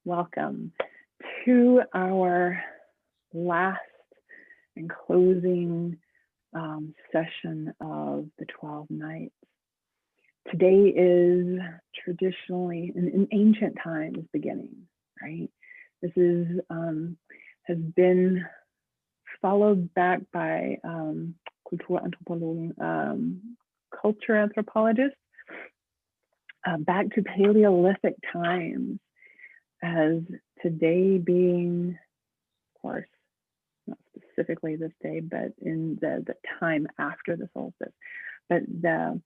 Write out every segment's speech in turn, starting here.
welcome to our last and closing session of the 12 nights. Today is traditionally, in ancient times, beginning, right? This is has been followed back by Kulturanthropologen, culture anthropologists, back to Paleolithic times, as today being, of course, not specifically this day, but in the time after the solstice, but the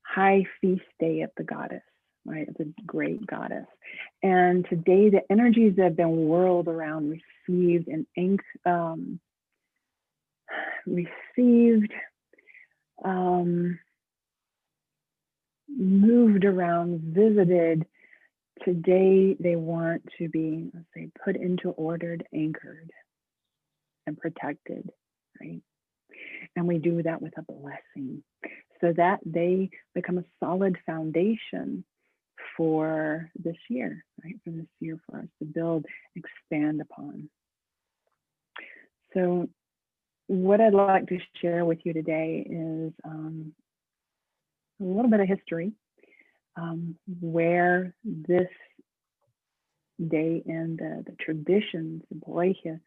high feast day of the goddess, right, of the great goddess. And today the energies that have been whirled around, received, moved around, visited. Today they want to be, let's say, put into ordered, anchored, and protected, right? And we do that with a blessing so that they become a solid foundation for this year, right? For this year for us to build, expand upon. So what I'd like to share with you today is a little bit of history, where this day and the traditions, the bräuche,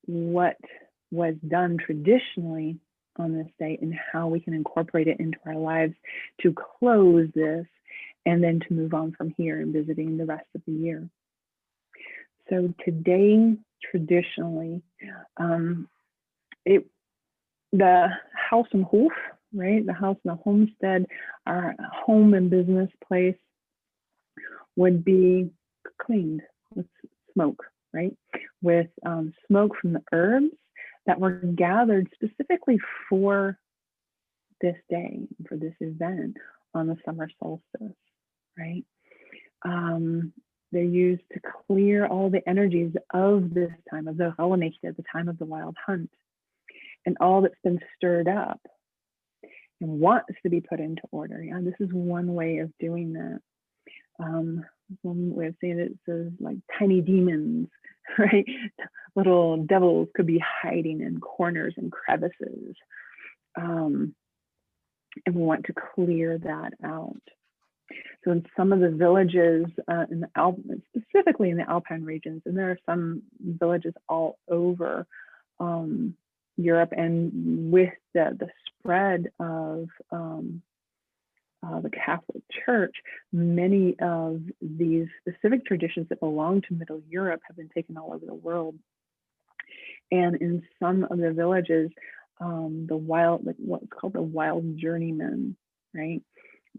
what was done traditionally on this day and how we can incorporate it into our lives to close this and then to move on from here and visiting the rest of the year. So today, traditionally, the house and hof, right? The house and the homestead, our home and business place, would be cleaned with smoke, right? With smoke from the herbs that were gathered specifically for this day, for this event on the summer solstice, right? They're used to clear all the energies of this time, of the Rauhnächte, at the time of the wild hunt, and all that's been stirred up and wants to be put into order. Yeah, this is one way of doing that. One way of saying it is like tiny demons, right? Little devils could be hiding in corners and crevices. And we want to clear that out. So in some of the villages in the specifically in the Alpine regions, and there are some villages all over Europe, and with the spread of the Catholic Church, many of these specific traditions that belong to Middle Europe have been taken all over the world. And in some of the villages, the wild, like what's called the wild journeymen, right?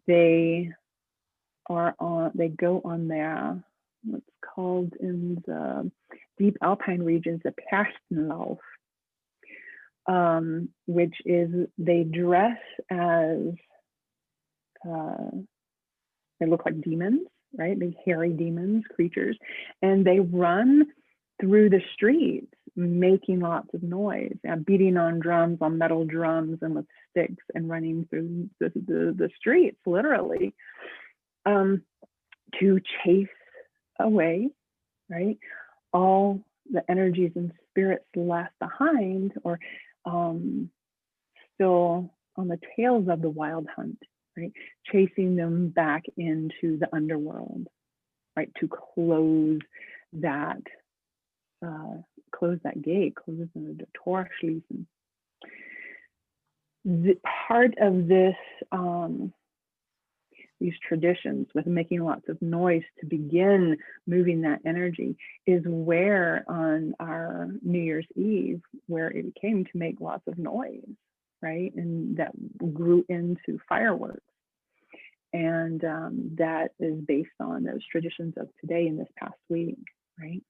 They go on their, what's called in the deep Alpine regions, the Perstenlauf, which is they dress as, they look like demons, right? Big hairy demons, creatures, and they run through the streets making lots of noise, beating on drums, on metal drums and with sticks, and running through the streets, literally, to chase away, right, all the energies and spirits left behind or still on the tails of the wild hunt, right, chasing them back into the underworld, right, to close that gate, close the Tor schließen. The part of this, these traditions with making lots of noise to begin moving that energy, is where on our New Year's Eve, where it became to make lots of noise, right? And that grew into fireworks. And that is based on those traditions of today in this past week, right?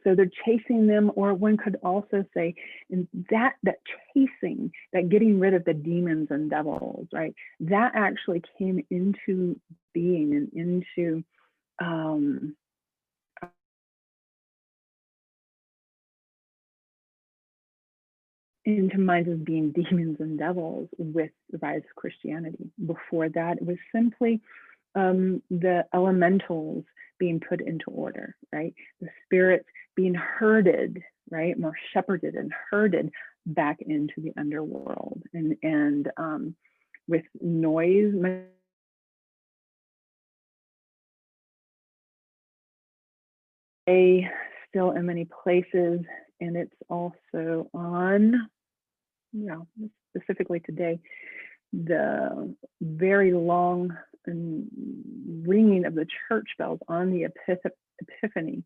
So they're chasing them, or one could also say, in that chasing, that getting rid of the demons and devils, right? That actually came into being and into into minds as being demons and devils with the rise of Christianity. Before that, it was simply the elementals being put into order, right? The spirits being herded, right? More shepherded and herded back into the underworld, and with noise. Still in many places, and it's also on, specifically today, the very long ringing of the church bells on the Epiphany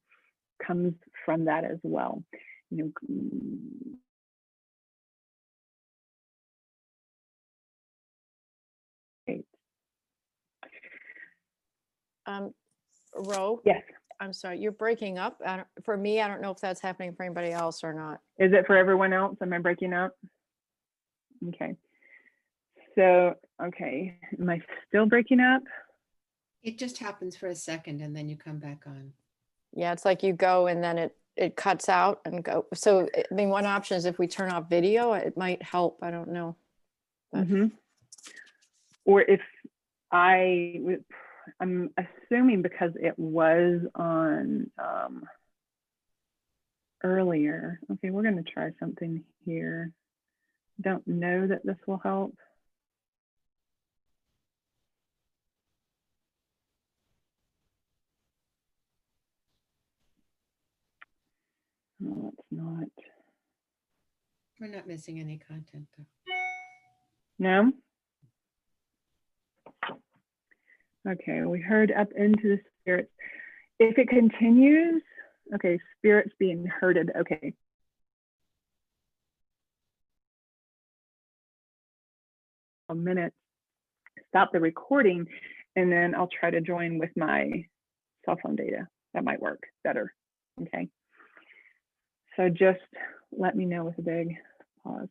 comes from that as well. Ro? Yes. I'm sorry, you're breaking up. For me, I don't know if that's happening for anybody else or not. Is it for everyone else? Am I breaking up? Okay. So, okay, am I still breaking up? It just happens for a second and then you come back on. Yeah, it's like you go and then it cuts out and go. So, I mean, one option is if we turn off video, it might help. I don't know. Or if I'm assuming because it was on earlier. Okay, we're going to try something here. Don't know that this will help. No, it's not. We're not missing any content though. No? Okay, we heard up into the spirits. If it continues, okay, spirits being herded, okay. A minute, stop the recording, and then I'll try to join with my cell phone data. That might work better, okay? So just let me know with a big pause.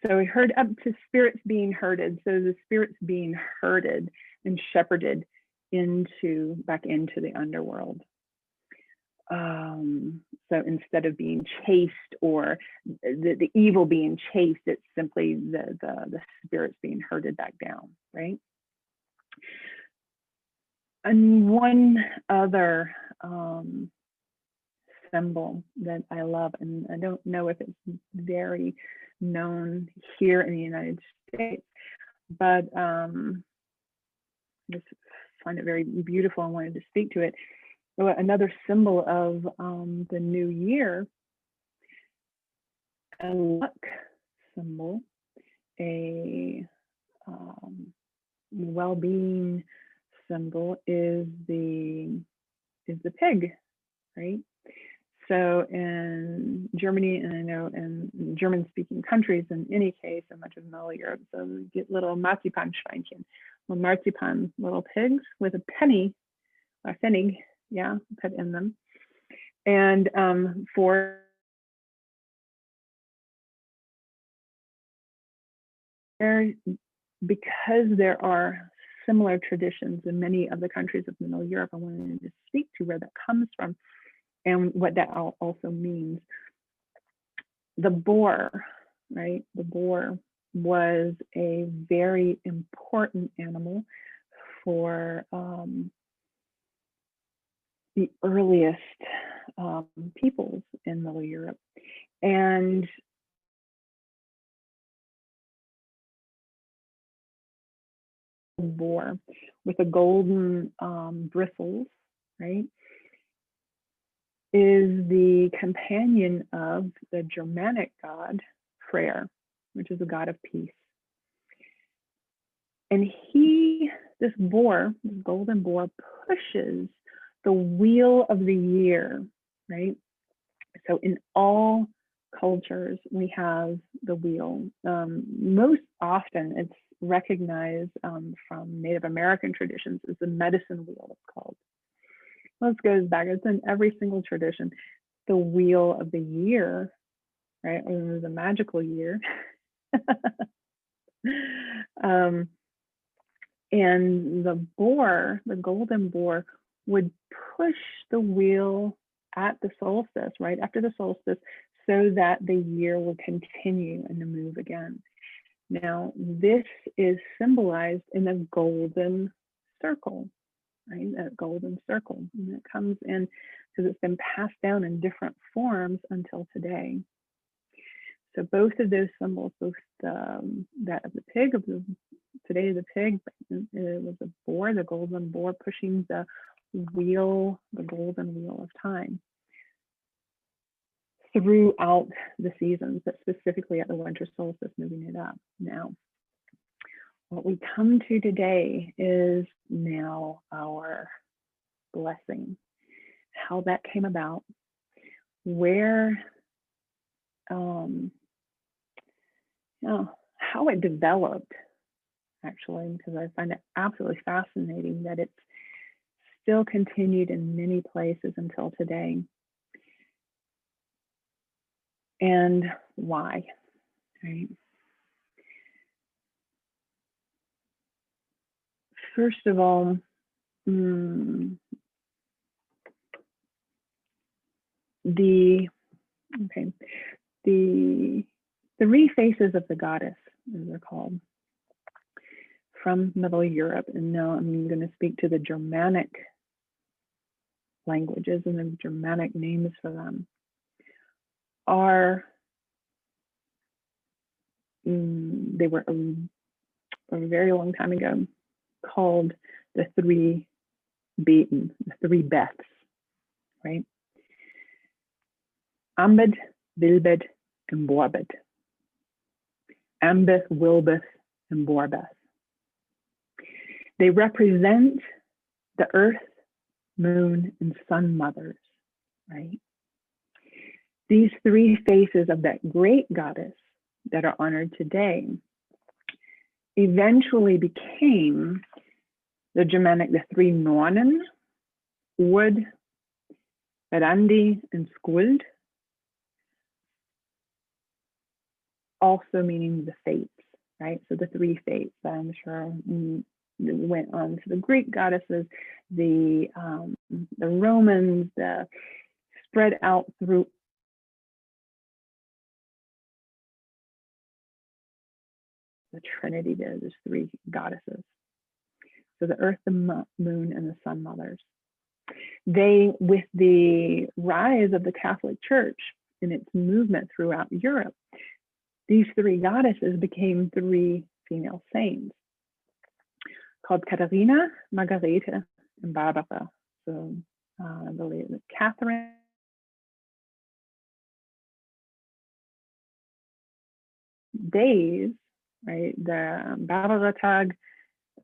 So we heard up to spirits being herded. So the spirits being herded and shepherded back into the underworld. So instead of being chased or the evil being chased, it's simply the spirits being herded back down, right? And one other symbol that I love, and I don't know if it's very known here in the United States, but I just find it very beautiful and wanted to speak to it. Another symbol of the new year, a luck symbol, a well-being symbol is the pig, right? So in Germany, and I know in German-speaking countries, in any case, and much of Middle Europe, so we get little Marzipanschweinchen, little marzipan, little pigs with a penny, a pfennig, put in them. And because there are similar traditions in many of the countries of Middle Europe, I wanted to speak to where that comes from and what that also means. The boar, right? The boar was a very important animal for the earliest peoples in Middle Europe. And boar with the golden bristles, right, is the companion of the Germanic god Freyr, which is a god of peace. And this golden boar, pushes the wheel of the year, right? So in all cultures, we have the wheel. Most often it's recognized from Native American traditions as the medicine wheel, it's called. Well, this goes back, it's in every single tradition. The wheel of the year, right? Or the magical year. And the boar, the golden boar, would push the wheel at the solstice, right after the solstice, so that the year will continue and to move again. Now, this is symbolized in a golden circle, right? That golden circle. And it comes in because it's been passed down in different forms until today. So both of those symbols, both that of the pig, today the pig, it was a boar, the golden boar pushing the wheel, the golden wheel of time throughout the seasons, but specifically at the winter solstice, moving it up. Now, what we come to today is now our blessing, how that came about, where, how it developed, actually, because I find it absolutely fascinating that it's still continued in many places until today. And why, right? First of all, the three faces of the goddess, as they're called, from Middle Europe, and now I'm going to speak to the Germanic languages and the Germanic names for them, are, they were a very long time ago called the three Beten, the three Beths, right? Ambed, Bilbed, and Borbed. Ambeth, Wilbeth, and Borbeth. They represent the earth, moon, and sun mothers, right? These three faces of that great goddess that are honored today eventually became the Germanic, the three Nornen, Wood, Verandi, and Skuld, also meaning the fates, right? So the three fates, I'm sure went on to the Greek goddesses, the Romans, spread out through the Trinity there, there's three goddesses. So the earth, the moon, and the sun mothers. They, with the rise of the Catholic Church and its movement throughout Europe, these three goddesses became three female saints called Katharina, Margarete, and Barbara. So I believe that Catherine days, right? The Barbara Tag,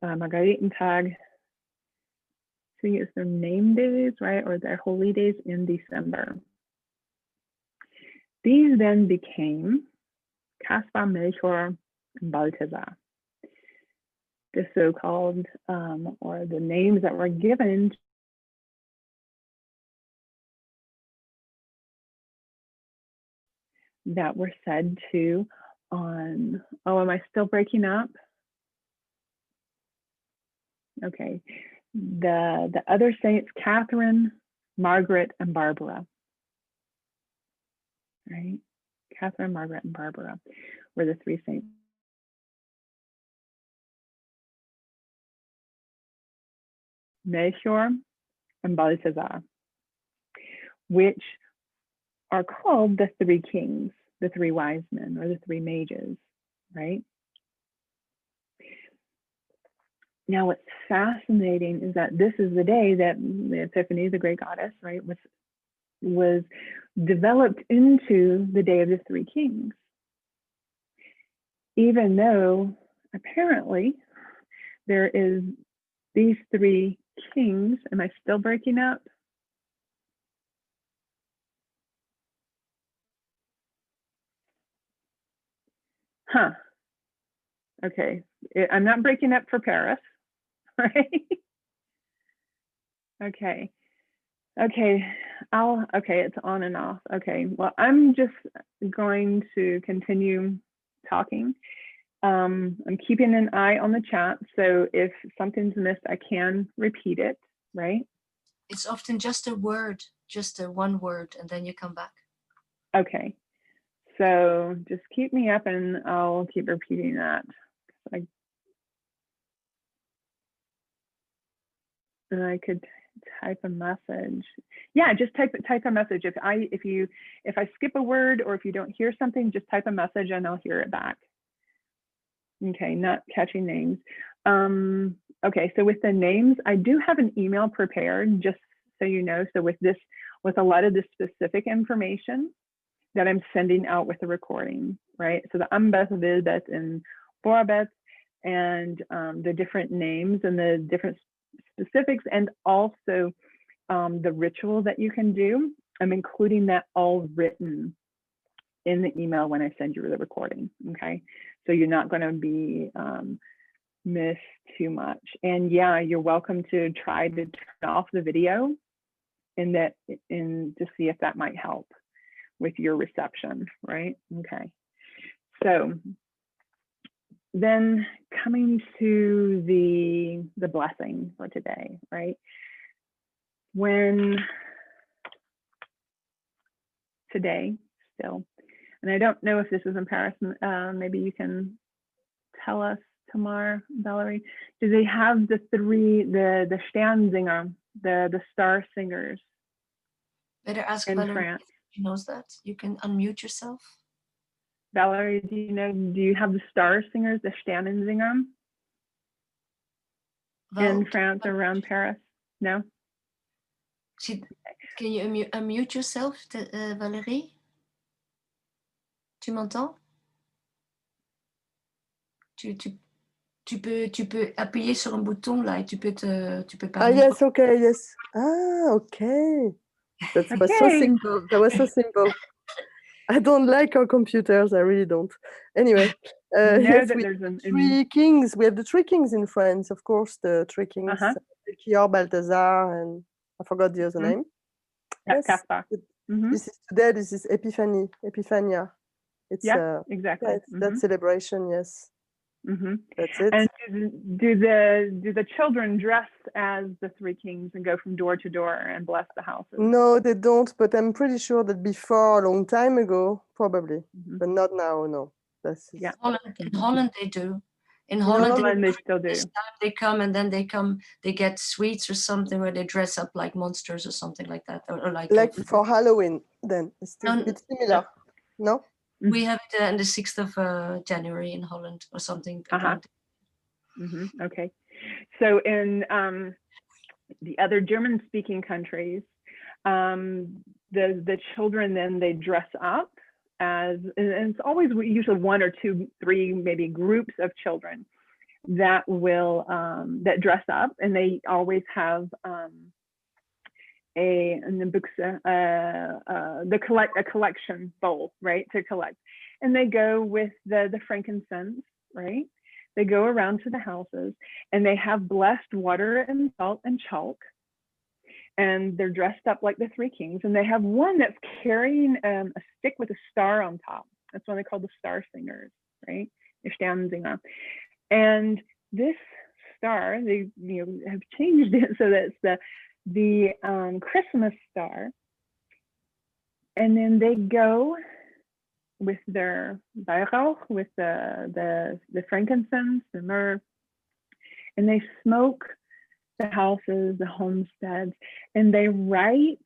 Margaretentag, see, it's their name days, right? Or their holy days in December. These then became Caspar, Melchior, and Balthasar. The so-called, or the names that were given that were said to on, oh, am I still breaking up? Okay, the other saints, Catherine, Margaret, and Barbara, right? Catherine, Margaret, and Barbara were the three saints. Melchior and Balthasar, which are called the three kings, the three wise men, or the three mages, right? Now, what's fascinating is that this is the day that the Epiphany, the great goddess, right, was developed into the day of the three kings. Even though apparently there is these three kings. Am I still breaking up? Huh. Okay. I'm not breaking up for Paris, right? Okay. Okay. Okay, it's on and off. Okay. Well, I'm just going to continue talking. I'm keeping an eye on the chat. So if something's missed, I can repeat it, right? It's often just a word, just a one word, and then you come back. Okay. So just keep me up and I'll keep repeating that. And I could type a message. Yeah, just type a message. If I skip a word or if you don't hear something, just type a message and I'll hear it back. Okay, not catching names. Okay, so with the names, I do have an email prepared, just so you know. So with a lot of the specific information that I'm sending out with the recording, right? So the Ambeth, Vilbeth, and Borbeth, and the different names and the different specifics, and also the ritual that you can do. I'm including that all written in the email when I send you the recording, okay? So you're not gonna be miss too much. And yeah, you're welcome to try to turn off the video and to see if that might help with your reception, right? Okay. So then coming to the blessing for today, right? Today still, and I don't know if this is in Paris, maybe you can tell us, Tamar, Valerie, do they have the Sternsinger, the star singers Better ask in Valerie France? if she knows that. You can unmute yourself. Valerie, do you have the star singers, the Sternsinger in France or around Paris? No? Can you unmute yourself, Valérie? Tu m'entends? Tu peux appuyer sur un bouton là et tu peux parler. Yes, okay, yes. Okay. Was so Okay. simple. That was so simple. I don't like our computers. I really don't. Anyway, yes, we have the three kings. We have the three kings in France, of course. The three kings: Melchior, Balthazar, and I forgot the other name. Yes. Caspar. This is today. This is Epiphany. Epiphania. It's exactly. It's that celebration. Yes. That's it. And do the children dress as the three kings and go from door to door and bless the houses? No, they don't. But I'm pretty sure that before, a long time ago, probably, but not now. No, that's yeah. In Holland, they do. In Holland, they still do. This time they come and then they get sweets or something where they dress up like monsters or something like that, or like for Halloween. Then it's a bit similar. No. We have it on the 6th of January in Holland or something. Okay. So in the other German-speaking countries, the children then they dress up as, and it's always usually one or two, three, maybe groups of children that will that dress up, and they always have a collection bowl, right, to collect. And they go with the frankincense, right? They go around to the houses and they have blessed water and salt and chalk. And they're dressed up like the three kings. And they have one that's carrying a stick with a star on top. That's what they call the star singers, right? The Sternsinger. And this star, they have changed it so that it's the Christmas star. And then they go with their Weihrauch, with the frankincense, the myrrh, and they smoke the houses, the homesteads, and they write,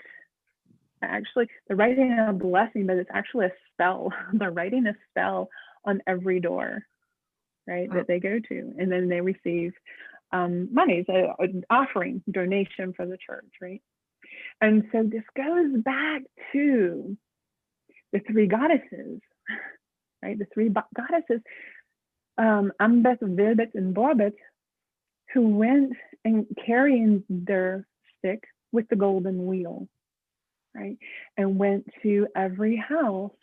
actually, they're writing a blessing, but it's actually a spell. They're writing a spell on every door, right, that they go to. And then they receive money, an offering, donation for the church, right? And so this goes back to the three goddesses, right? The three goddesses, Ambeth, Vilbeth, and Borbeth, who went and carrying their stick with the golden wheel, right? And went to every house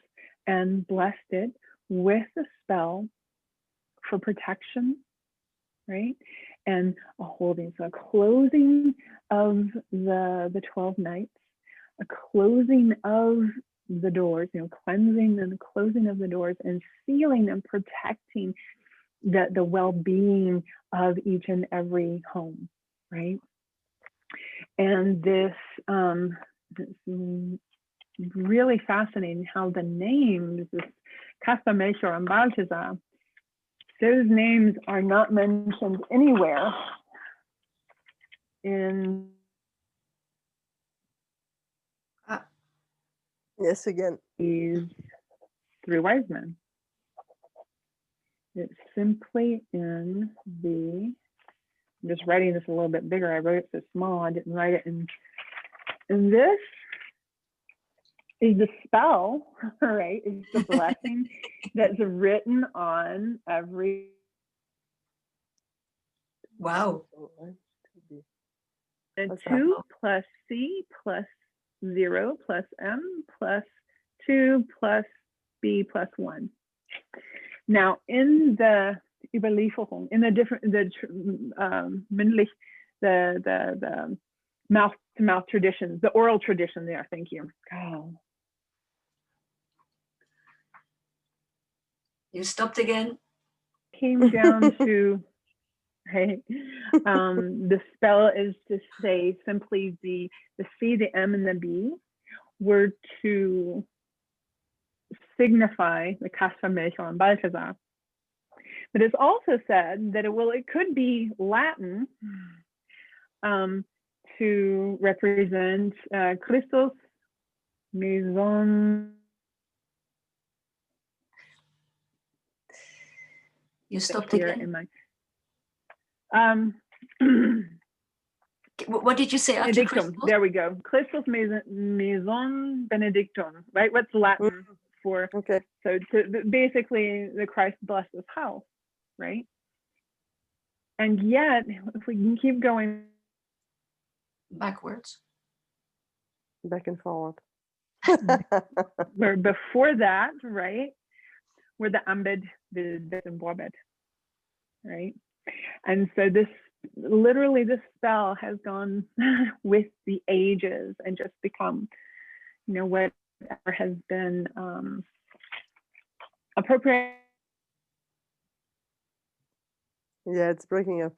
and blessed it with a spell for protection, right? And a holding, so a closing of the 12 nights, a closing of the doors, cleansing and closing of the doors, and sealing and protecting the well-being of each and every home, right? And this really fascinating how the names, this Caspar, Melchior, and Balthasar, those names are not mentioned anywhere in. Yes, again. These three wise men. It's simply in the, I'm just writing this a little bit bigger. I wrote it so small, I didn't write it in. And this is the spell, right? It's the blessing that's written on every. Wow. And What's 2 plus C plus 0 plus M plus 2 plus B plus 1. Now, in the Überlieferung, in the different, mündlich, the mouth-to-mouth traditions, the oral tradition there, thank you. Oh. You stopped again? Came down to, right, the spell is to say simply the C, the M, and the B were to signify the Caspar, Melchior, and Balthasar. But it's also said that it could be Latin to represent Christus, Maison. You stopped Here again? in my. What did you say after Benedictum. Christmas? There we go. Christus Maison Benedictum. Right? What's Latin for? Okay. So basically, the Christ blessed this house, right? And yet, if we can keep going Backwards. Back and forward. where before that, right, were the Ambed, the and Borbed, right? And so this, literally this spell has gone with the ages and just become, you know, whatever has been appropriate. Yeah, it's breaking up.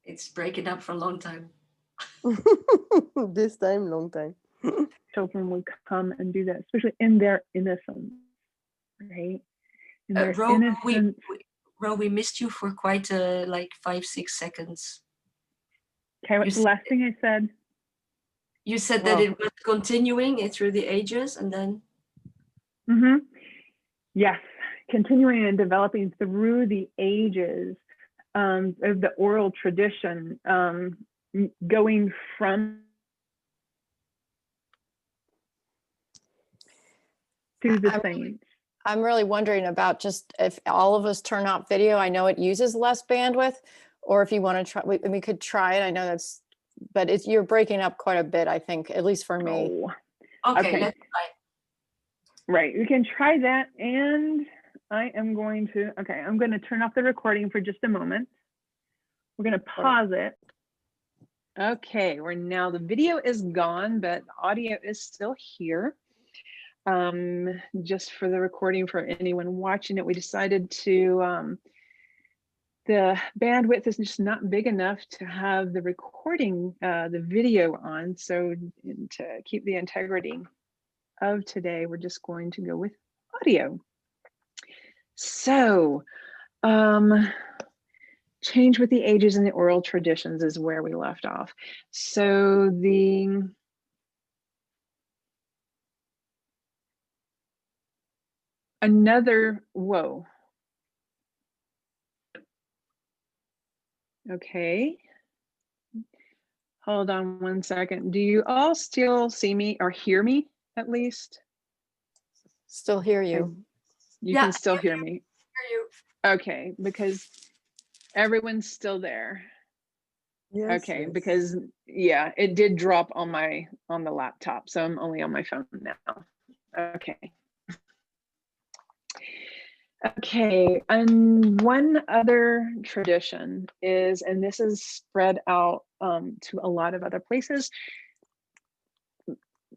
It's breaking up for a long time. This time, long time. Children would come and do that, especially in their innocence, right? In their Ro, innocence. we missed you for quite like 5-6 seconds. Okay, what's the last thing I said? You said that it was continuing through the ages and then? Yes, continuing and developing through the ages of the oral tradition, going from to the saints. I'm really wondering about just if all of us turn off video. I know it uses less bandwidth, or if you want to try, we could try it. I know that's, but you're breaking up quite a bit, I think, at least for me. Oh, okay, let's try. Right, we can try that. And I am going to, okay, I'm going to turn off the recording for just a moment. We're going to pause it. Okay, we're now, the video is gone, but audio is still here. Just for the recording for anyone watching it, we decided to, the bandwidth is just not big enough to have the recording, the video on. So to keep the integrity of today, we're just going to go with audio. So, change with the ages and the oral traditions is where we left off. So whoa. Okay. Hold on one second. Do you all still see me or hear me at least? Still hear you. You can still hear me. Hear you. Okay, because everyone's still there. Yes, Okay, yes. because yeah, it did drop on the laptop, so I'm only on my phone now. Okay. Okay, and one other tradition is, and this is spread out to a lot of other places,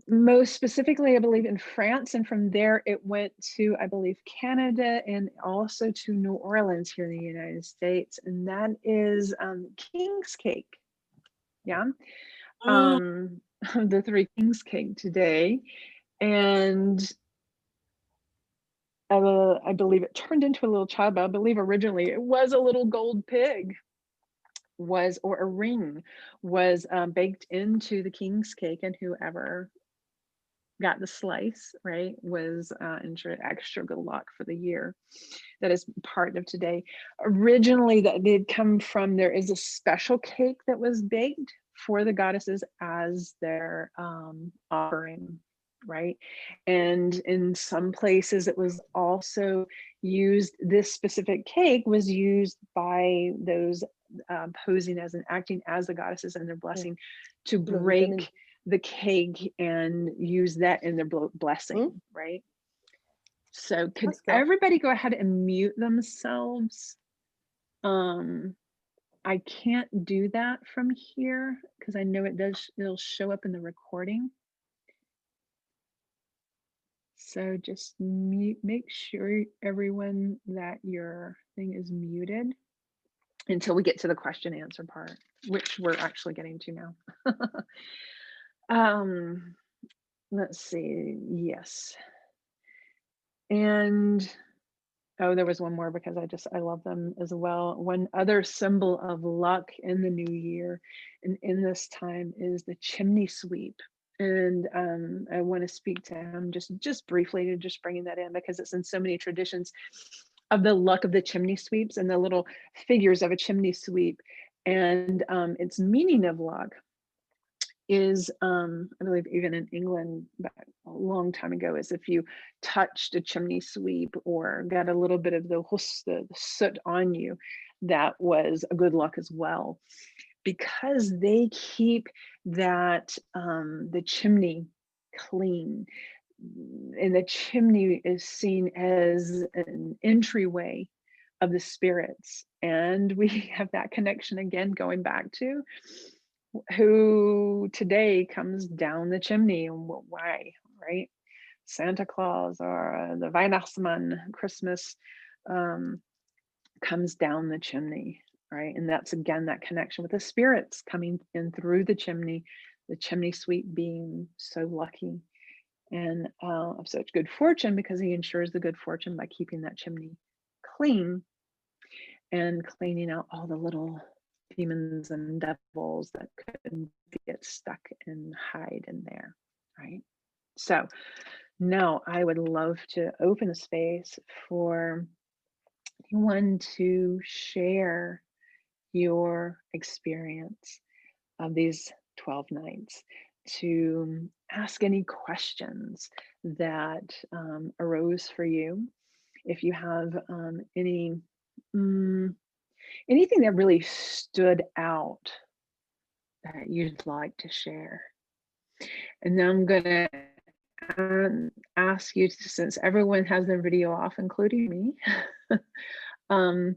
most specifically, I believe in France, and from there it went to, I believe, Canada and also to New Orleans here in the United States, and that is king's cake. Yeah. the Three Kings cake today, and I believe it turned into a little child, but I believe originally it was a little gold pig, or a ring was baked into the king's cake, and whoever got the slice, right, was ensured extra good luck for the year. That is part of today. Originally, that did come from, there is a special cake that was baked for the goddesses as their offering, right? And in some places it was also used, this specific cake was used by those posing as and acting as the goddesses and their blessing to break the cake and use that in their blessing, right? So could everybody go ahead and mute themselves? I can't do that from here because I know it'll show up in the recording. So just mute, make sure everyone that your thing is muted until we get to the question answer part, which we're actually getting to now. Let's see, yes. And oh, there was one more because I love them as well. One other symbol of luck in the new year and in this time is the chimney sweep. And I want to speak to him just briefly, to just bringing that in because it's in so many traditions of the luck of the chimney sweeps and the little figures of a chimney sweep. And its meaning of luck is, I believe even in England back a long time ago, is if you touched a chimney sweep or got a little bit of the soot on you, that was a good luck as well, because they keep that the chimney clean. And the chimney is seen as an entryway of the spirits. And we have that connection again, going back to who today comes down the chimney and why, right? Santa Claus or the Weihnachtsmann, Christmas, comes down the chimney, right? And that's again that connection with the spirits coming in through the chimney sweep being so lucky and of such good fortune, because he ensures the good fortune by keeping that chimney clean and cleaning out all the little demons and devils that could get stuck and hide in there, right? So now I would love to open a space for anyone to share your experience of these 12 nights, to ask any questions that arose for you. If you have anything that really stood out that you'd like to share. And then I'm gonna ask you to, since everyone has their video off, including me, and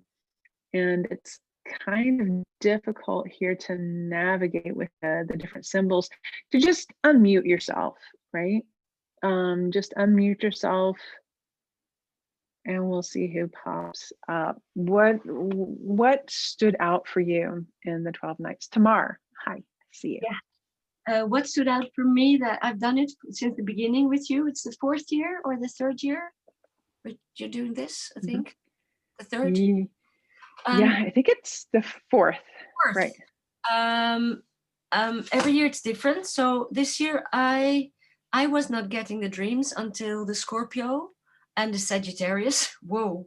it's kind of difficult here to navigate with the different symbols, to just unmute yourself, right? Just unmute yourself and we'll see who pops up. What stood out for you in the 12 nights? Tamar, hi, I see you. Yeah. What stood out for me, that I've done it since the beginning with you. It's the 4th year or the 3rd year, but you're doing this, I think. The 3rd. Yeah, I think it's the 4th. Right. Every year it's different. So this year I was not getting the dreams until the Scorpio and the Sagittarius. Whoa.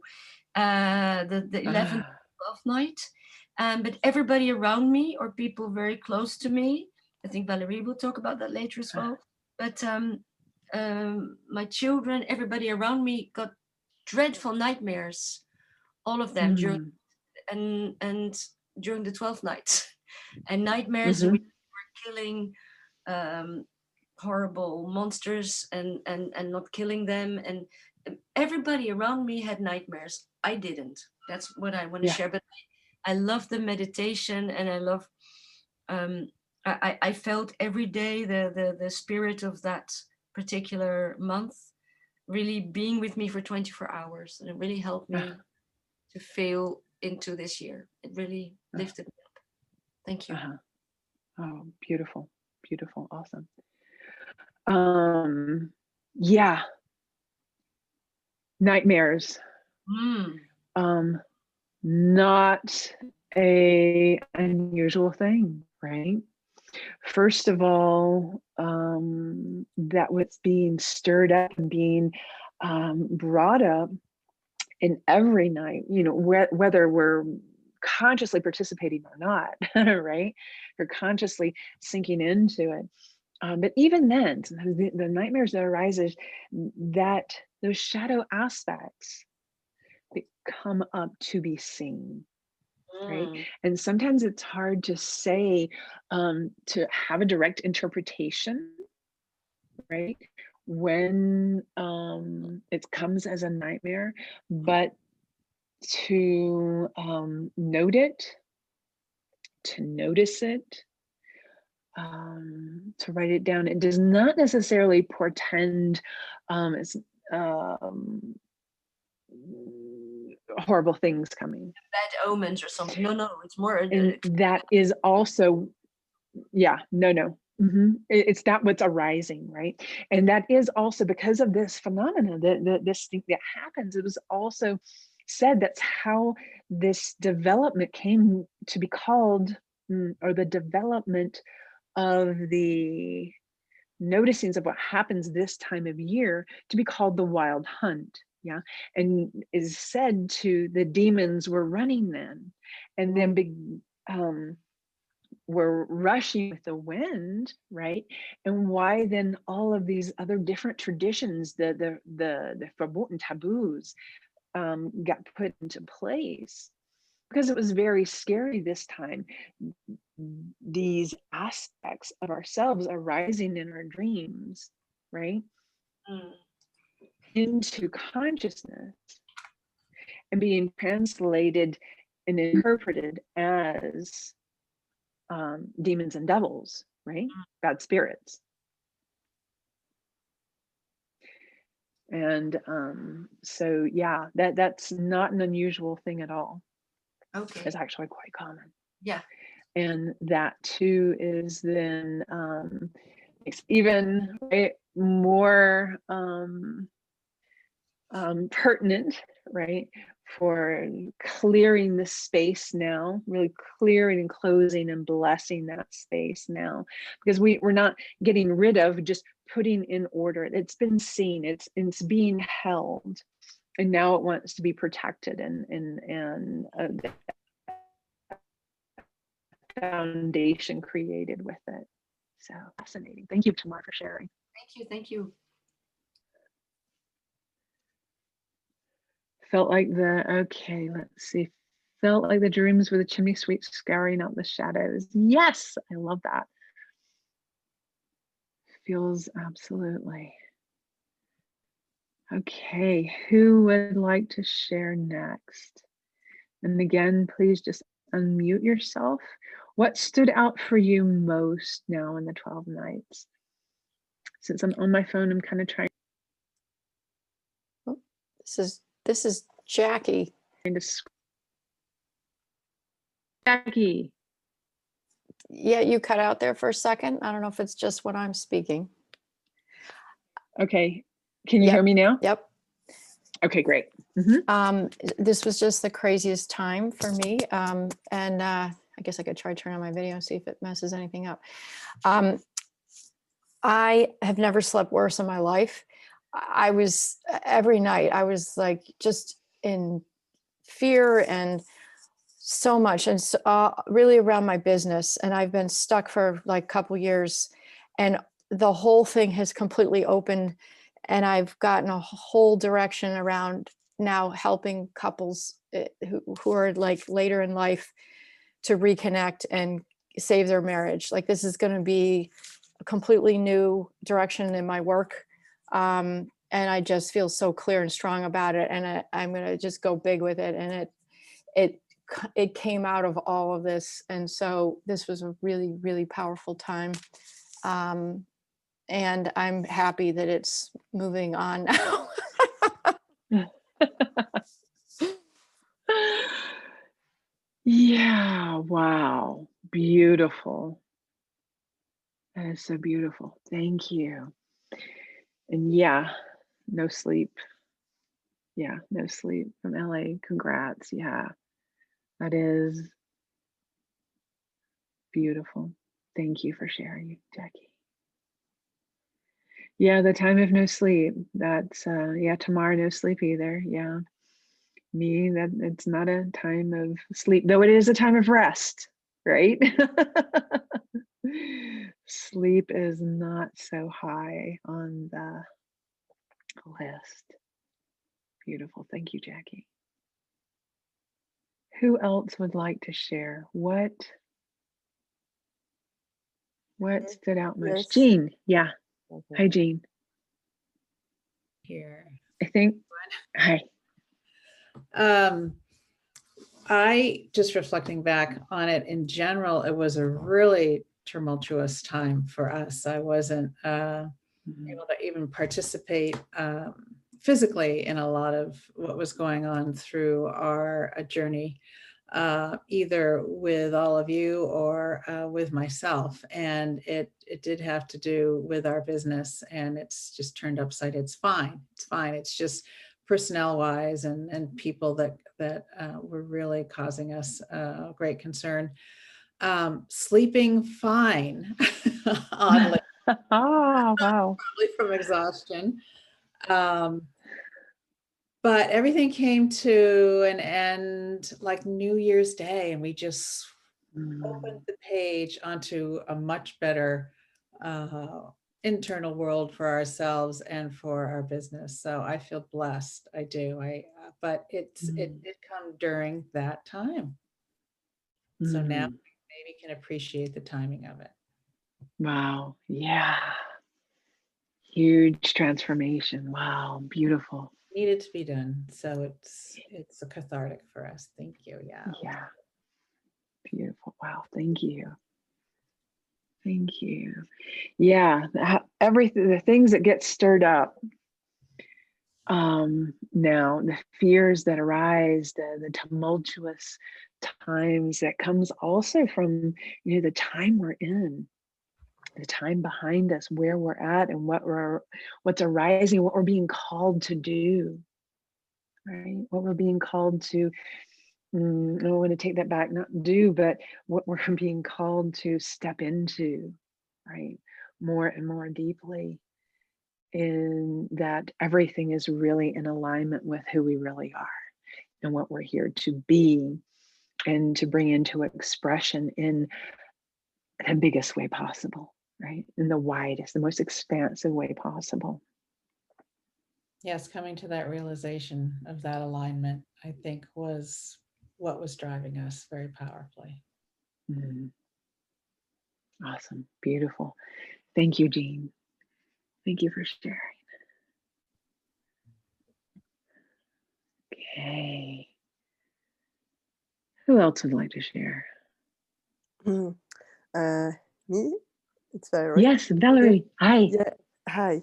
The 11th, 12th night. But everybody around me, or people very close to me, I think Valerie will talk about that later as well. But my children, everybody around me got dreadful nightmares, all of them, during the 12th night. And nightmares we were killing horrible monsters and not killing them. And everybody around me had nightmares. I didn't. That's what I want to share. But I love the meditation, and I love I felt every day the spirit of that particular month really being with me for 24 hours. And it really helped me to feel into this year. It really lifted me up. Thank you. Oh, beautiful. beautiful. Awesome. Yeah. Nightmares. Not a unusual thing, right? First of all, that what's being stirred up and being brought up in every night, whether we're consciously participating or not, right? We're consciously sinking into it. But even then, sometimes the nightmares that arises, that those shadow aspects that come up to be seen, right? And sometimes it's hard to say, to have a direct interpretation, right? When it comes as a nightmare, but to note it, to notice it, to write it down. It does not necessarily portend it's horrible things coming, bad omens or something. No, it's more. And that is also, no. It's not what's arising, right? And that is also because of this phenomena, this thing that happens. It was also said that's how this development came to be called, or the development of the noticings of what happens this time of year to be called the wild hunt. Yeah. And is said to the demons were running then, and then were rushing with the wind, right? And why then all of these other different traditions, the verboten taboos, got put into place, because it was very scary this time. These aspects of ourselves arising in our dreams, right? Into consciousness and being translated and interpreted as demons and devils, right? Bad spirits. And so yeah, that's not an unusual thing at all. Okay. It's actually quite common. Yeah. And that too is then even more pertinent, right, for clearing the space now, really clearing and closing and blessing that space now, because we're not getting rid of, just putting in order. It's been seen, it's being held, and now it wants to be protected and foundation created with it. So fascinating. Thank you, Tamar, for sharing. Thank you. Felt like okay, let's see. Felt like the dreams were the chimney sweep scouring out the shadows. Yes, I love that. Feels absolutely. Okay, who would like to share next? And again, please just unmute yourself. What stood out for you most now in the 12 nights? Since I'm on my phone, I'm kind of trying. Oh, this is Jackie. Jackie. Yeah, you cut out there for a second. I don't know if it's just when I'm speaking. Okay, can you hear me now? Yep. Okay, great. This was just the craziest time for me. And I guess I could try to turn on my video and see if it messes anything up. I have never slept worse in my life. I was, every night, I was like just in fear and so much, and really around my business. And I've been stuck for like a couple years, and the whole thing has completely opened, and I've gotten a whole direction around now helping couples who are like later in life to reconnect and save their marriage. Like, this is going to be a completely new direction in my work. And I just feel so clear and strong about it. And I'm going to just go big with it. And it came out of all of this. And so this was a really, really powerful time. And I'm happy that it's moving on now. Yeah, wow, beautiful. That is so beautiful. Thank you. And yeah, no sleep. Yeah, no sleep from LA. Congrats. Yeah, that is beautiful. Thank you for sharing, Jackie. Yeah, the time of no sleep. That's yeah, tomorrow no sleep either. Yeah. Me, that it's not a time of sleep, though it is a time of rest, right? Sleep is not so high on the list. Beautiful. Thank you, Jackie. Who else would like to share? What stood out most? Yes. Jean, yeah. Okay. Hi, Jean. Here. I think, hi. I just reflecting back on it in general, it was a really tumultuous time for us. I wasn't able to even participate physically in a lot of what was going on through our journey, either with all of you or with myself. And it did have to do with our business, and it's just turned upside. It's fine. It's fine. It's just personnel wise and people that were really causing us great concern. Sleeping fine, oddly. Oh, wow. Probably from exhaustion. But everything came to an end like New Year's Day, and we just opened the page onto a much better internal world for ourselves and for our business. So I feel blessed. I do. But it did come during that time. So now maybe can appreciate the timing of it. Wow. Yeah. Huge transformation. Wow. Beautiful. Needed to be done. So it's a cathartic for us. Thank you. Yeah. Yeah. Beautiful. Wow. Thank you. Thank you. Yeah. Everything, the things that get stirred up now, the fears that arise, the tumultuous times that comes also from, the time we're in, the time behind us, where we're at and what's arising, what we're being called to do, right? What we're being called to, I don't want to take that back, not do, but what we're being called to step into, right? More and more deeply, in that everything is really in alignment with who we really are and what we're here to be and to bring into expression in the biggest way possible, right? In the widest, the most expansive way possible. Yes, coming to that realization of that alignment, I think, was what was driving us very powerfully. Awesome. Beautiful. Thank you, Jean. Thank you for sharing. Okay. Who else would like to share? Me? It's Valerie. Yes, Valerie. Hi. Yeah. Hi.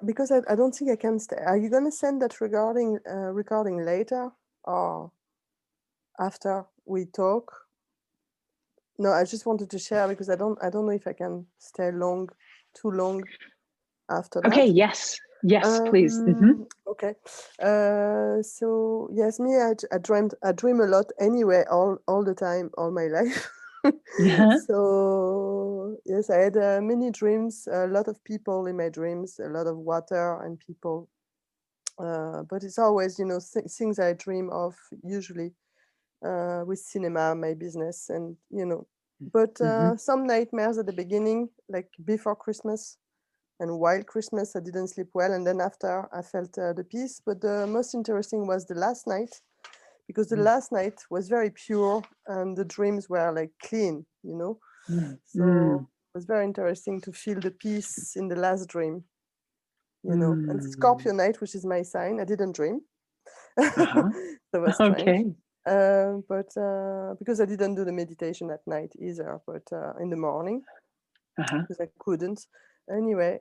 Because I don't think I can stay. Are you going to send that recording later or after we talk? No, I just wanted to share because I don't know if I can stay too long after that. Okay. Yes. Yes, please. Okay. So yes, me, I dream a lot anyway, all the time, all my life. So yes, I had many dreams, a lot of people in my dreams, a lot of water and people. But it's always, things I dream of usually with cinema, my business, and But some nightmares at the beginning, like before Christmas. And while Christmas, I didn't sleep well. And then after, I felt the peace. But the most interesting was the last night, because the last night was very pure and the dreams were like clean, So it was very interesting to feel the peace in the last dream, And Scorpio night, which is my sign, I didn't dream. That was strange. Okay. But because I didn't do the meditation at night either, but in the morning, because I couldn't. Anyway,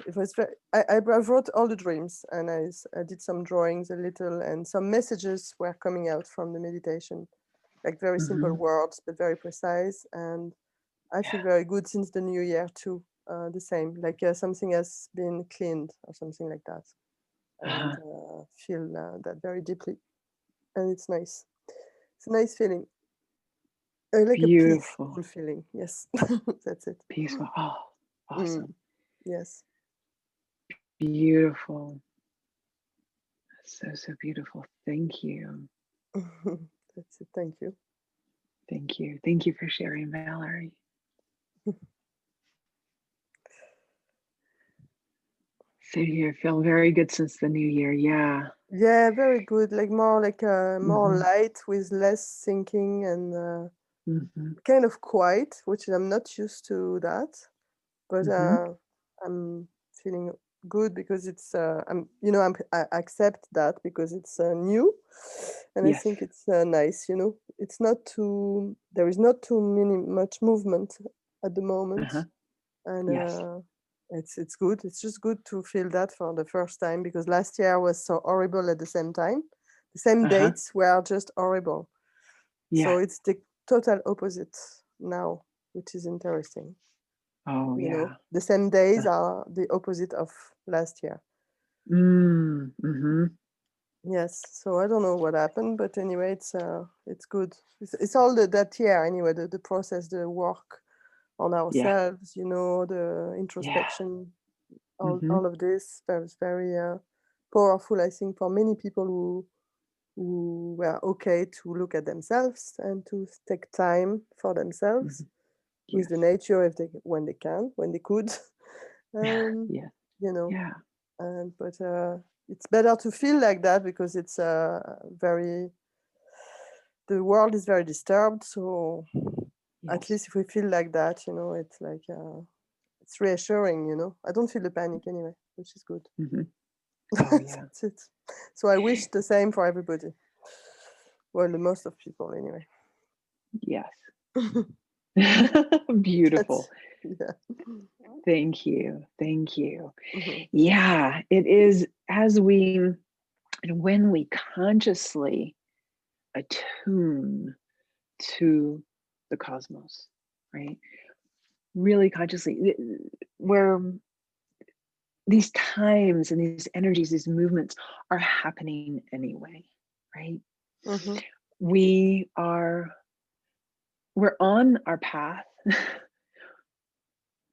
it was I wrote all the dreams and I did some drawings a little, and some messages were coming out from the meditation, like very simple words but very precise. And I feel very good since the new year too. The same, like something has been cleaned or something like that, and feel that very deeply, and it's nice. It's a nice feeling, like Beautiful. a peaceful feeling. Yes, that's it. Peaceful. Oh, awesome. Yes. Beautiful. So beautiful. Thank you. That's it. Thank you. Thank you. Thank you for sharing, Valerie. So you feel very good since the new year. Yeah. Yeah, very good. Like more more light with less thinking and kind of quiet, which I'm not used to that. But I'm feeling good because it's I accept that because it's new, and I think it's nice. It's not too there is not too much movement at the moment, and it's good. It's just good to feel that for the first time because last year was so horrible at the same time. The same dates were just horrible. So it's the total opposite now, which is interesting. Oh, yeah. The same days are the opposite of last year. Yes. So I don't know what happened, but anyway, it's good. It's all that year anyway. The process, the work on ourselves, the introspection, all of this was very powerful. I think for many people who were okay to look at themselves and to take time for themselves. With the nature when they could but it's better to feel like that because it's the world is very disturbed, so at least if we feel like that, it's like it's reassuring. I don't feel the panic anyway, which is good. Oh, yeah. That's it. So I wish the same for everybody, well, the most of people anyway. Yes. Beautiful. Thank you. Yeah, it is when we consciously attune to the cosmos, right? Really consciously, where these times and these energies, these movements are happening anyway, right? We're on our path.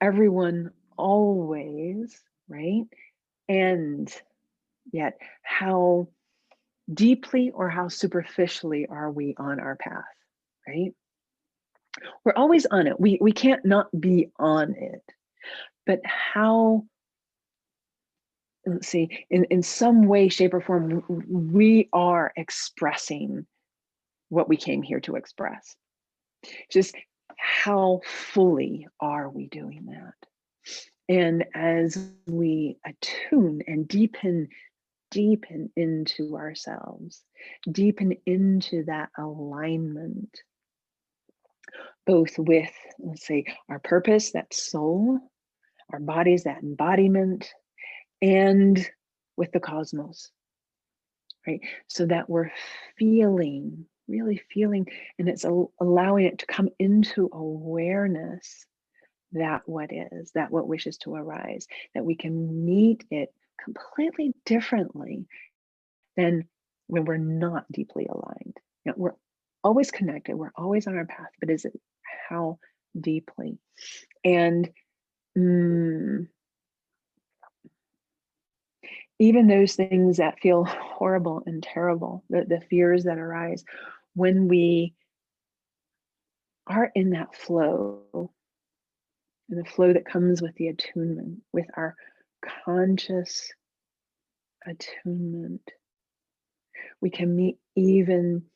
Everyone always, right? And yet how deeply or how superficially are we on our path, right? We're always on it. We can't not be on it. But how, let's see, in some way, shape, or form, we are expressing what we came here to express. Just how fully are we doing that? And as we attune and deepen into ourselves, deepen into that alignment, both with, let's say, our purpose, that soul, our bodies, that embodiment, and with the cosmos, right? So that we're really feeling, and it's allowing it to come into awareness that what is, that what wishes to arise, that we can meet it completely differently than when we're not deeply aligned. We're always connected, we're always on our path, but is it how deeply? And even those things that feel horrible and terrible, the fears that arise, when we are in that flow, and the flow that comes with the attunement, with our conscious attunement, we can meet even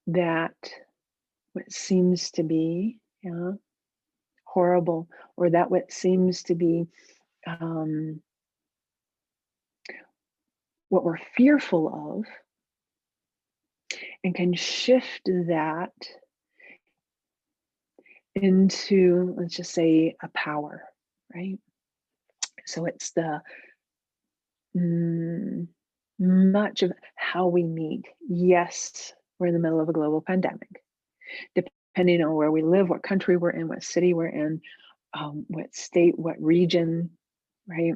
that what seems to be horrible, or that what seems to be what we're fearful of, and can shift that into, let's just say, a power, right? So it's the much of how we meet. Yes, we're in the middle of a global pandemic. depending on where we live, what country we're in, what city we're in, what state, what region, right?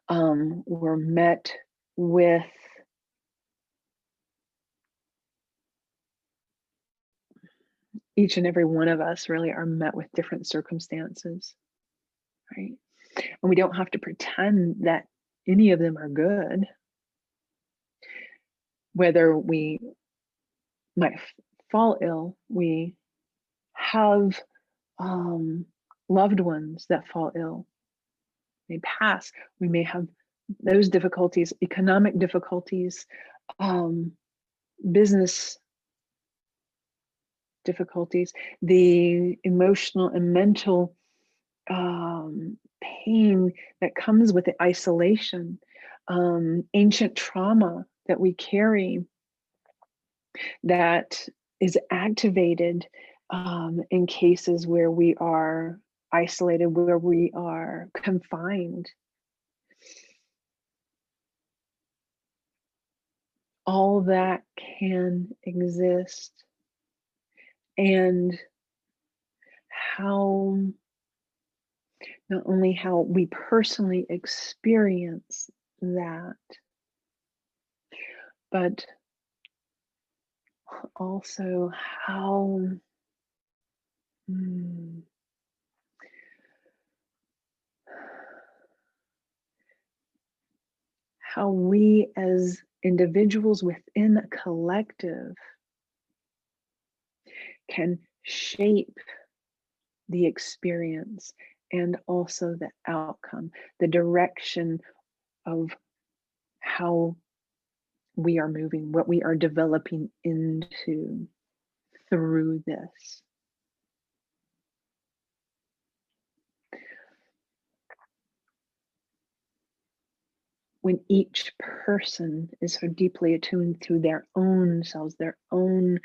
We're met with each and every one of us really are met with different circumstances, right? And we don't have to pretend that any of them are good. Whether we might fall ill, we have loved ones that fall ill, they pass, we may have those difficulties, economic difficulties, business difficulties, the emotional and mental pain that comes with the isolation, ancient trauma that we carry that is activated in cases where we are isolated, where we are confined. All that can exist. And how, not only how we personally experience that, but also how how we as individuals within a collective can shape the experience and also the outcome, the direction of how we are moving, what we are developing into through this. When each person is so deeply attuned to their own selves, their own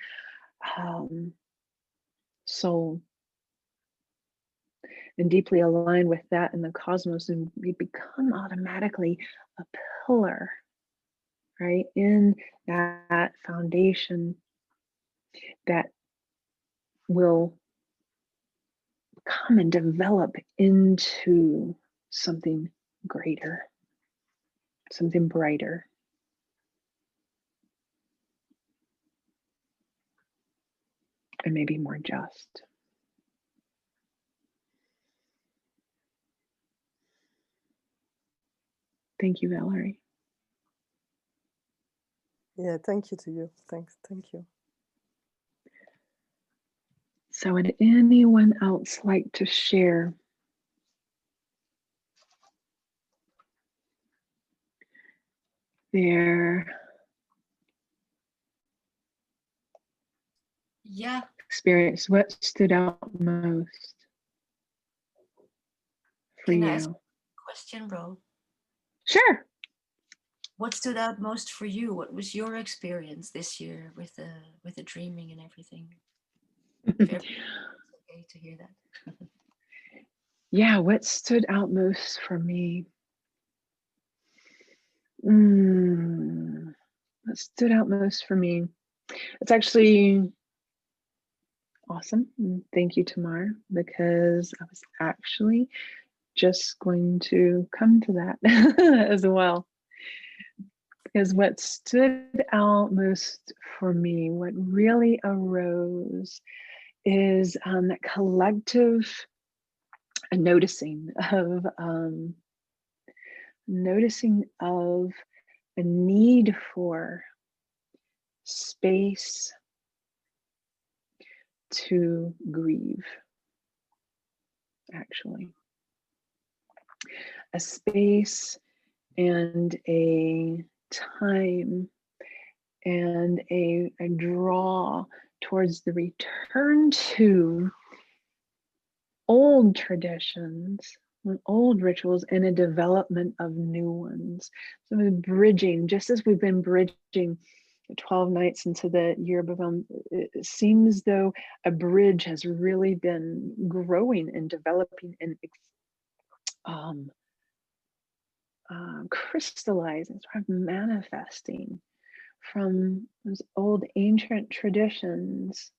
soul, and deeply aligned with that in the cosmos, and we become automatically a pillar, right, in that foundation that will come and develop into something greater, something brighter. And maybe more just. Thank you, Valerie. Yeah, thank you to you. Thank you. So would anyone else like to share their experience? What stood out most for Can you? I ask a question, bro? Sure. What stood out most for you? What was your experience this year with the dreaming and everything? If it's okay to hear that. Yeah, what stood out most for me? What stood out most for me? It's actually awesome. Thank you, Tamar, because I was actually just going to come to that as well. Because what stood out most for me, what really arose, is that collective noticing of a need for space to grieve, actually. A space and a time and a draw towards the return to old traditions, old rituals, and a development of new ones. So we're bridging, just as we've been bridging 12 nights into the year of Bavum, it seems though a bridge has really been growing and developing and crystallizing, sort of manifesting from those old ancient traditions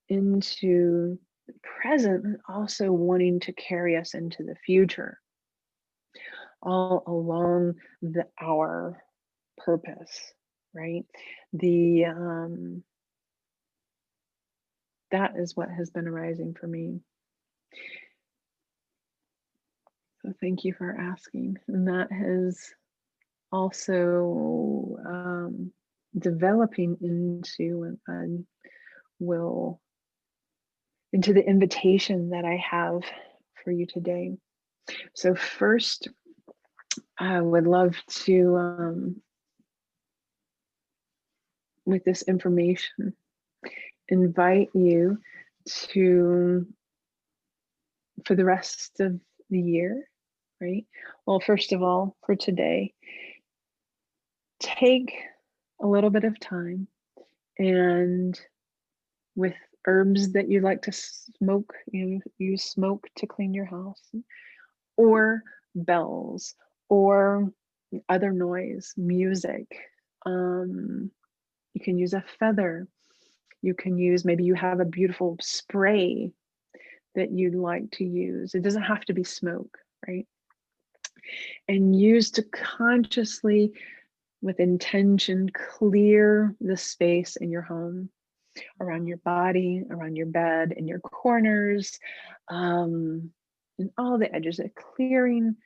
into the present, and also wanting to carry us into the future, all along our purpose, right? That is what has been arising for me. So thank you for asking. And that has also developing into, and into the invitation that I have for you today. So first, I would love to, with this information, invite you to, for the rest of the year, right? Well, first of all, for today, take a little bit of time and with herbs that you like to smoke, use smoke to clean your house, or bells, or other noise, music. You can use a feather. You can use, maybe you have a beautiful spray that you'd like to use. It doesn't have to be smoke, right? And use to consciously, with intention, clear the space in your home, around your body, around your bed, in your corners, and all the edges, clearing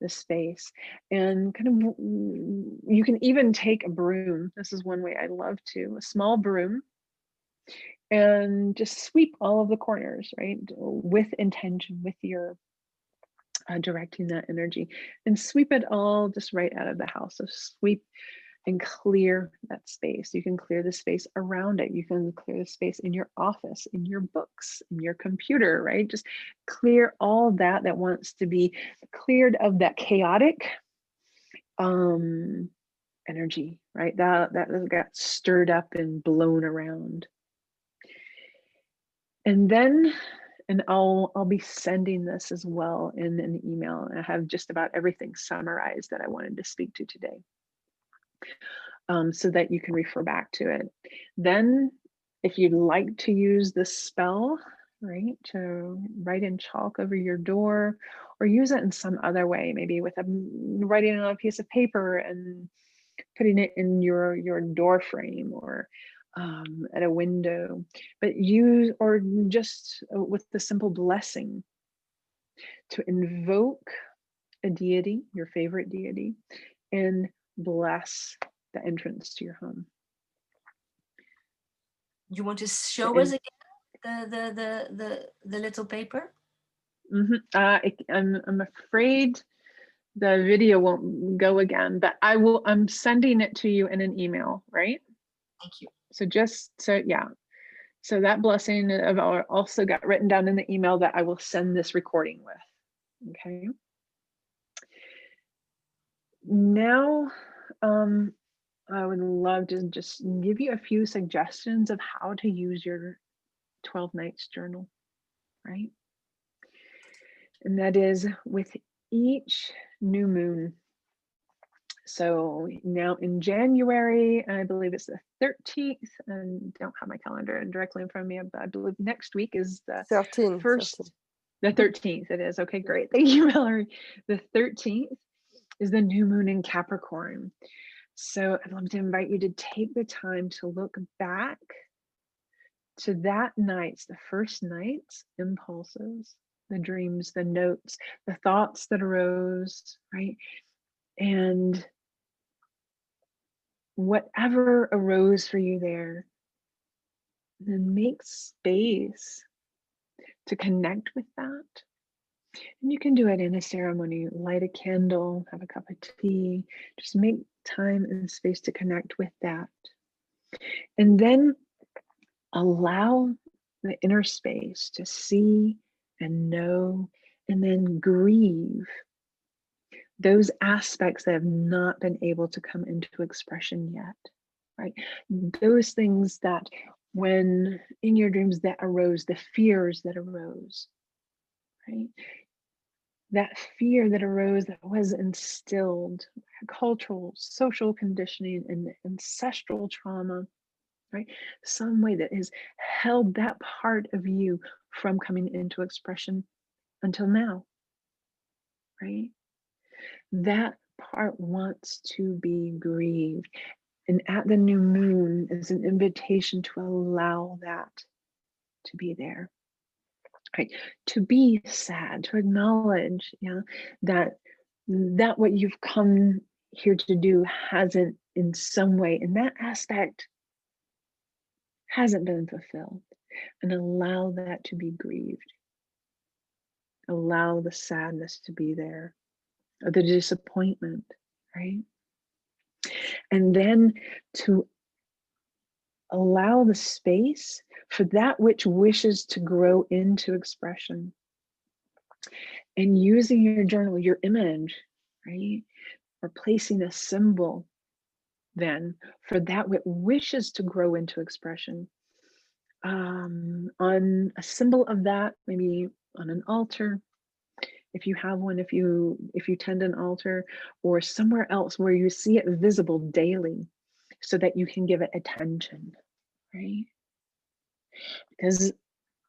the space. And kind of, you can even take a broom. This is one way I love to, a small broom, and just sweep all of the corners, right? With intention, with your directing that energy, and sweep it all just right out of the house. So sweep and clear that space. You can clear the space around it. You can clear the space in your office, in your books, in your computer, right? Just clear all that wants to be cleared of that chaotic energy, right? That got stirred up and blown around. And then, and I'll be sending this as well in an email. I have just about everything summarized that I wanted to speak to today, so that you can refer back to it. Then, if you'd like to use this spell, right, to write in chalk over your door, or use it in some other way, maybe with writing on a piece of paper and putting it in your door frame, or at a window, but use, or just with the simple blessing, to invoke a deity, your favorite deity, and bless the entrance to your home. You want to show us again the little paper? I'm afraid the video won't go again, but I'm sending it to you in an email, right? Thank you. So that blessing also got written down in the email that I will send this recording with. Okay. Now, I would love to just give you a few suggestions of how to use your 12 nights journal, right? And that is with each new moon. So now in January, I believe it's the 13th, and don't have my calendar directly in front of me, but I believe next week is the 13th. The 13th it is. Okay, great. Thank you, Mallory. The 13th is the new moon in Capricorn. So I'd love to invite you to take the time to look back to that night's, the first night's impulses, the dreams, the notes, the thoughts that arose, right? And whatever arose for you there, then make space to connect with that. And you can do it in a ceremony, light a candle, have a cup of tea, just make time and space to connect with that. And then allow the inner space to see and know, and then grieve those aspects that have not been able to come into expression yet, right? Those things that, when in your dreams, that arose, the fears that arose, right? That fear that arose, that was instilled, cultural, social conditioning, and ancestral trauma, right? Some way that has held that part of you from coming into expression until now, right? That part wants to be grieved. And at the new moon is an invitation to allow that to be there, right? To be sad, to acknowledge, that what you've come here to do hasn't in some way, in that aspect, hasn't been fulfilled, and allow that to be grieved. Allow the sadness to be there, or the disappointment, right? And then to allow the space for that which wishes to grow into expression. And using your journal, your image, right? Or placing a symbol then for that which wishes to grow into expression. On a symbol of that, maybe on an altar, if you have one, if you tend an altar, or somewhere else where you see it visible daily so that you can give it attention, right? Because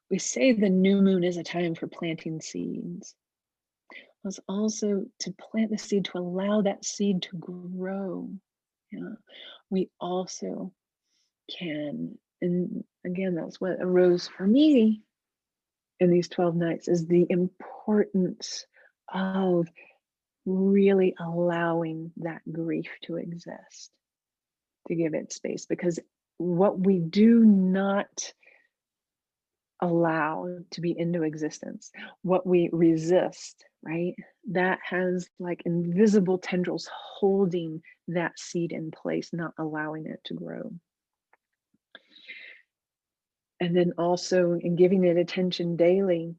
we say the new moon is a time for planting seeds. It's also to plant the seed, to allow that seed to grow. We also can, and again, that's what arose for me in these 12 nights, is the importance of really allowing that grief to exist, to give it space. Because what we do not allow to be into existence, what we resist, right, that has like invisible tendrils holding that seed in place, not allowing it to grow. And then also in giving it attention daily,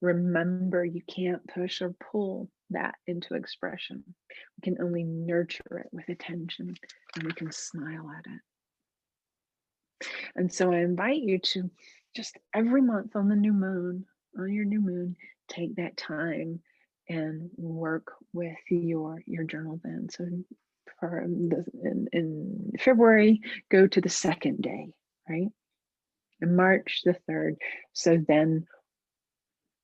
remember you can't push or pull that into expression. We can only nurture it with attention, and we can smile at it. And so I invite you to just every month on the new moon, on your new moon, take that time and work with your journal then. So for in February, go to the second day, right? In March, the 3rd. So then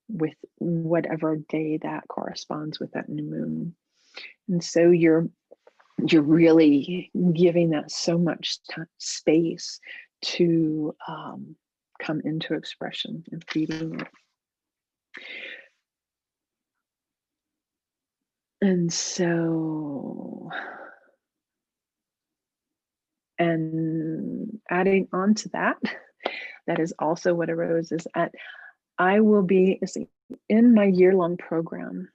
with whatever day that corresponds with that new moon. And so you're really giving that so much space to come into expression and feeding it. And so, and adding on to that, that is also what arose is I will be in my year-long program.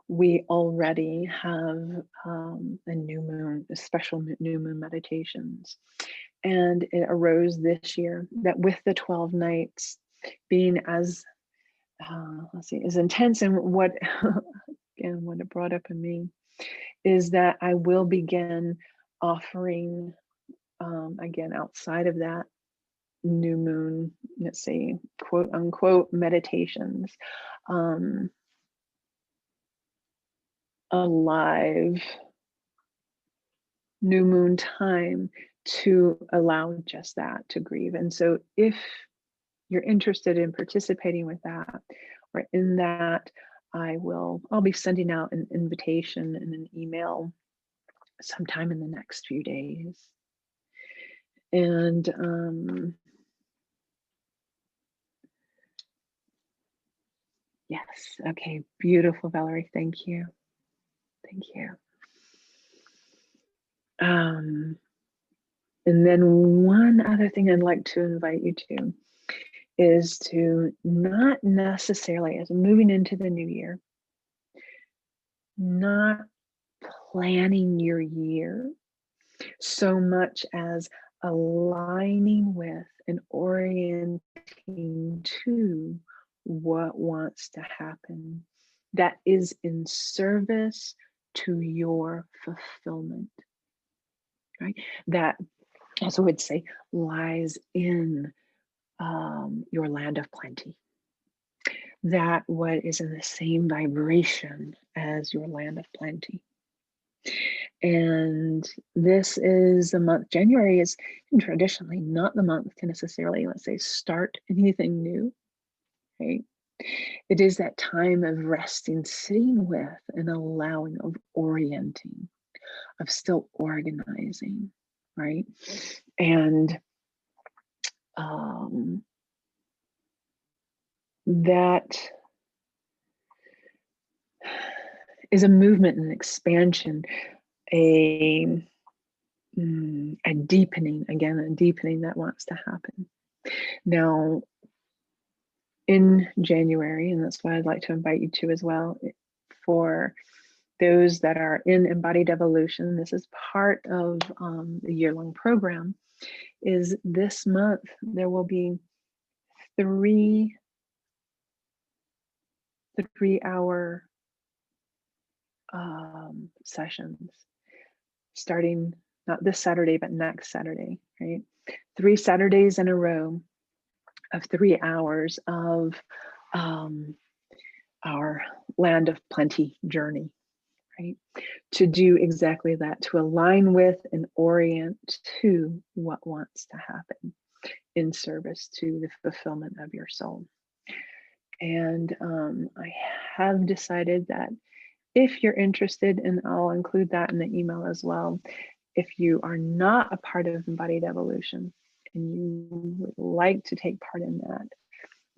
We already have a new moon, a special new moon meditations. And it arose this year that with the 12 nights being as, as intense, and what, again, what it brought up in me is that I will begin offering, again, outside of that new moon, let's say, quote unquote, meditations, a live new moon time to allow just that to grieve. And so if you're interested in participating with that or in that, I'll be sending out an invitation and an email sometime in the next few days. And yes, okay, beautiful, Valerie, thank you. Thank you. And then one other thing I'd like to invite you to is to not necessarily, as moving into the new year, not planning your year so much as aligning with and orienting to what wants to happen that is in service to your fulfillment, right? That, as I would say, lies in your land of plenty. That what is in the same vibration as your land of plenty. And this is a month, January is traditionally not the month to necessarily, let's say, start anything new, right? It is that time of resting, sitting with and allowing, of orienting, of still organizing, right? And that is a movement and expansion, a deepening, again, a deepening that wants to happen. Now, in January, and that's why I'd like to invite you to as well, for those that are in embodied evolution, this is part of the year-long program, is this month there will be 3-hour sessions starting not this Saturday, but next Saturday, right? 3 Saturdays in a row of 3 hours of our land of plenty journey, right? To do exactly that, to align with and orient to what wants to happen in service to the fulfillment of your soul. And I have decided that if you're interested, and I'll include that in the email as well, if you are not a part of embodied evolution and you would like to take part in that,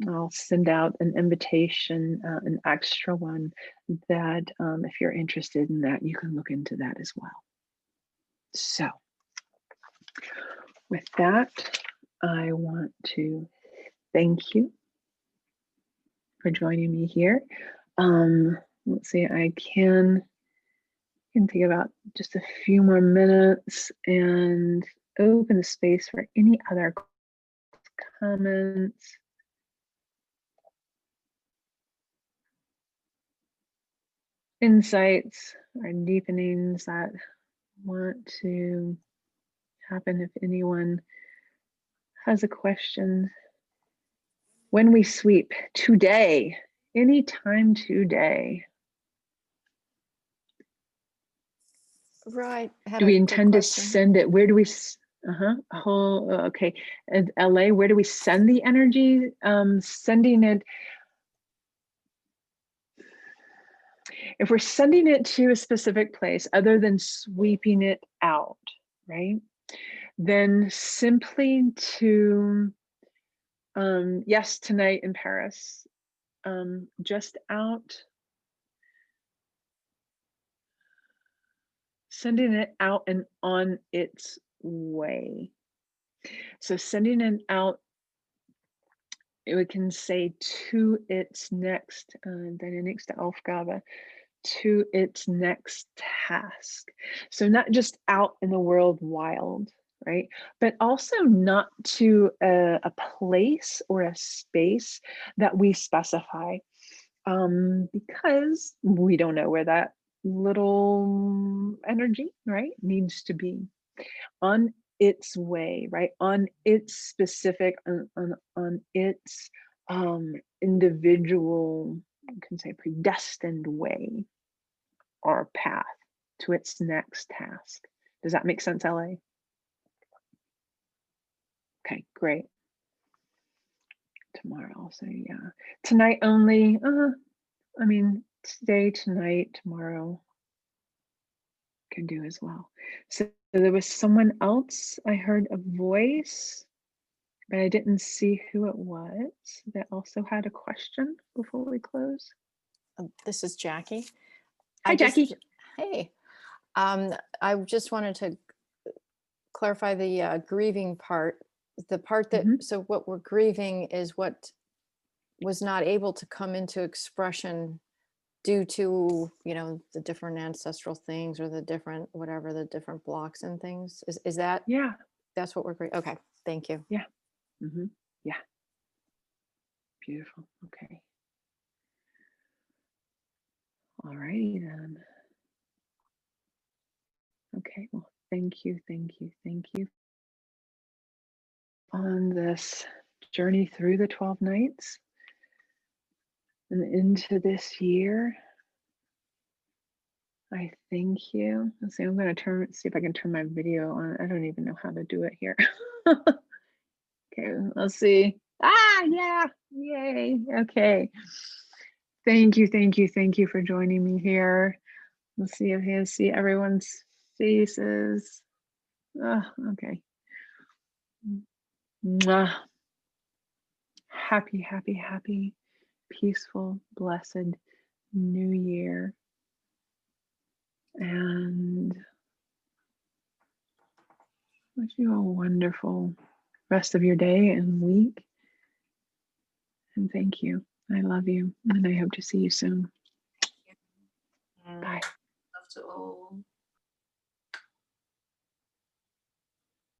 I'll send out an invitation, an extra one, that if you're interested in that, you can look into that as well. So with that, I want to thank you for joining me here. Let's see, I can take about just a few more minutes and open the space for any other comments. Insights or deepenings that want to happen if anyone has a question. When we sweep today, anytime today. Right. Do we intend to send it? Where do we? Okay. And LA, where do we send the energy? Sending it. If we're sending it to a specific place, other than sweeping it out, right? Then simply to, yes, tonight in Paris, just out. Sending it out and on its way. So sending it out, we can say to its next, deine nächste Aufgabe, to its next task. So not just out in the world wild, right? But also not to a place or a space that we specify, because we don't know where that little energy, right, needs to be. On its way, right, on its specific, on its individual, you can say predestined way or path to its next task. Does that make sense, LA? Okay, great. Tomorrow, so yeah, tonight only. I mean, today, tonight, tomorrow can do as well. So there was someone else, I heard a voice, but I didn't see who it was, that also had a question before we close. This is Jackie. Hi, Jackie. Hey, I just wanted to clarify the grieving part. The part that, so what we're grieving is what was not able to come into expression due to, you know, the different ancestral things or the different, whatever, the different blocks and things. Is that? Yeah. That's what we're grieving. Okay. Thank you. Yeah. Yeah. Beautiful. Okay. All righty then. Okay. Well, thank you. Thank you. Thank you. On this journey through the 12 nights and into this year, I thank you. Let's see, I'm going to see if I can turn my video on. I don't even know how to do it here. Okay, let's see. Ah, yeah, yay. Okay. Thank you, thank you, thank you for joining me here. Let's see if I can see everyone's faces. Oh, okay. Mwah. Happy, happy, happy, peaceful, blessed new year. And wish you a wonderful rest of your day and week. And thank you. I love you. And I hope to see you soon. Bye. Love to all.